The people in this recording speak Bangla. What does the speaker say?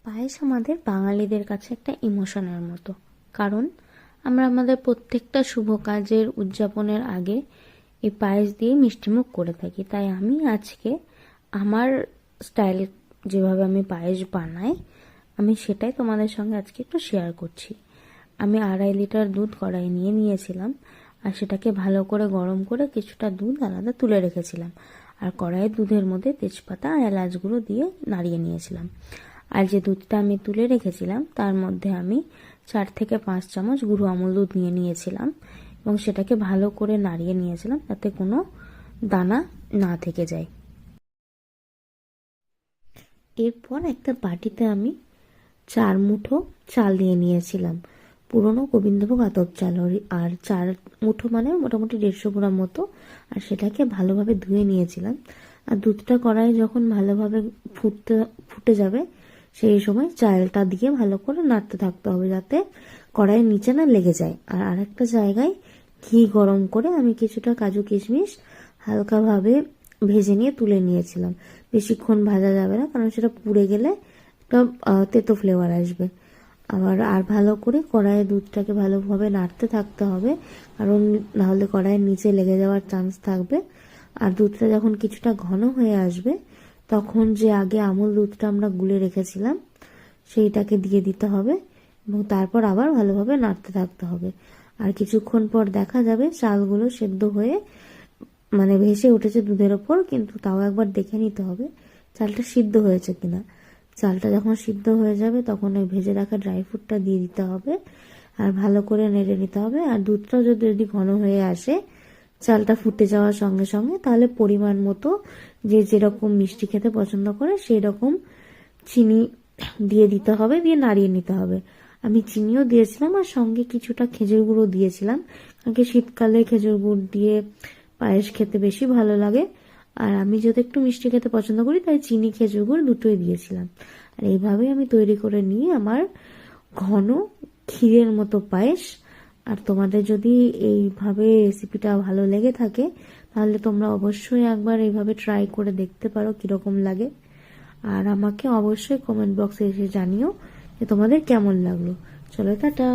পায়েস আমাদের বাঙালিদের কাছে একটা ইমোশনের মতো। কারণ আমরা আমাদের প্রত্যেকটা শুভ কাজের উদযাপনের আগে এই পায়েস দিয়ে মিষ্টিমুখ করে থাকি। তাই আমি আজকে আমার স্টাইল, যেভাবে আমি পায়েস বানাই, আমি সেটাই তোমাদের সঙ্গে আজকে একটু শেয়ার করছি। আমি 2.5 লিটার দুধ কড়াই নিয়েছিলাম, আর সেটাকে ভালো করে গরম করে কিছুটা দুধ আলাদা তুলে রেখেছিলাম। আর কড়াইয়ের দুধের মধ্যে তেজপাতা আর এলাচগুলো দিয়ে নাড়িয়ে নিয়েছিলাম। আর যে দুধটা আমি তুলে রেখেছিলাম তার মধ্যে আমি 4 থেকে 5 চামচ গুঁড়ো আমুল দুধ নিয়েছিলাম এবং সেটাকে ভালো করে নাড়িয়ে নিয়েছিলাম যাতে কোনো দানা না থেকে যায়। এরপর একটা বাটিতে আমি 4 মুঠো চাল নিয়েছিলাম, পুরনো গোবিন্দভোগ আতপ চাল। আর 4 মুঠো মানে মোটামুটি 150 গ্রাম মতো। আর সেটাকে ভালোভাবে ধুয়ে নিয়েছিলাম। আর দুধটা কড়াই যখন ভালোভাবে ফুটে যাবে, সেই সময় চালটা দিয়ে ভালো করে নাড়তে থাকতে হবে যাতে কড়াইয়ের নিচে না লেগে যায়। আর আরেকটা জায়গায় ঘি গরম করে আমি কিছুটা কাজু কিশমিশ হালকাভাবে ভেজে নিয়ে তুলে নিয়েছিলাম। বেশিক্ষণ ভাজা যাবে না, কারণ সেটা পুড়ে গেলে একটা তেতো ফ্লেভার আসবে। আর ভালো করে কড়াইয়ে দুধটাকে ভালোভাবে নাড়তে থাকতে হবে, কারণ নাহলে কড়াইয়ের নিচে লেগে যাওয়ার চান্স থাকবে। আর দুধটা যখন কিছুটা ঘন হয়ে আসবে, তখন যে আগে আমুল দুধটা আমরা গুলে রেখেছিলাম সেইটাকে দিয়ে দিতে হবে এবং তারপর আবার ভালোভাবে নাড়তে থাকতে হবে। আর কিছুক্ষণ পর দেখা যাবে চালগুলো সেদ্ধ হয়ে মানে ভেসে উঠেছে দুধের ওপর, কিন্তু তাও একবার দেখে নিতে হবে চালটা সিদ্ধ হয়েছে কিনা। চালটা যখন সিদ্ধ হয়ে যাবে তখন ওই ভেজে রাখা ড্রাই ফ্রুটটা দিয়ে দিতে হবে আর ভালো করে নেড়ে নিতে হবে। আর দুধটাও যদি ঘন হয়ে আসে চালটা ফুটে যাওয়ার সঙ্গে সঙ্গে, তাহলে পরিমাণ মতো যে যেরকম মিষ্টি খেতে পছন্দ করে সেই রকম চিনি দিয়ে দিতে হবে, দিয়ে নাড়িয়ে নিতে হবে। আমি চিনিও দিয়েছিলাম আর সঙ্গে কিছুটা খেজুর গুঁড়ো দিয়েছিলাম, কারণ কি শীতকালে খেজুর গুড় দিয়ে পায়েস খেতে বেশি ভালো লাগে। আর আমি যদি একটু মিষ্টি খেতে পছন্দ করি তাই চিনি খেজুর গুড় দুটোই দিয়েছিলাম। আর এইভাবেই আমি তৈরি করে নিয়ে আমার ঘন ক্ষীরের মতো পায়েস। আর তোমাদের যদি এইভাবে রেসিপিটা ভালো লেগে থাকে তাহলে তোমরা অবশ্যই একবার এইভাবে ট্রাই করে দেখতে পারো কিরকম লাগে। আর আমাকে অবশ্যই কমেন্ট বক্সে এসে জানিও যে তোমাদের কেমন লাগলো। চলো, টাটা।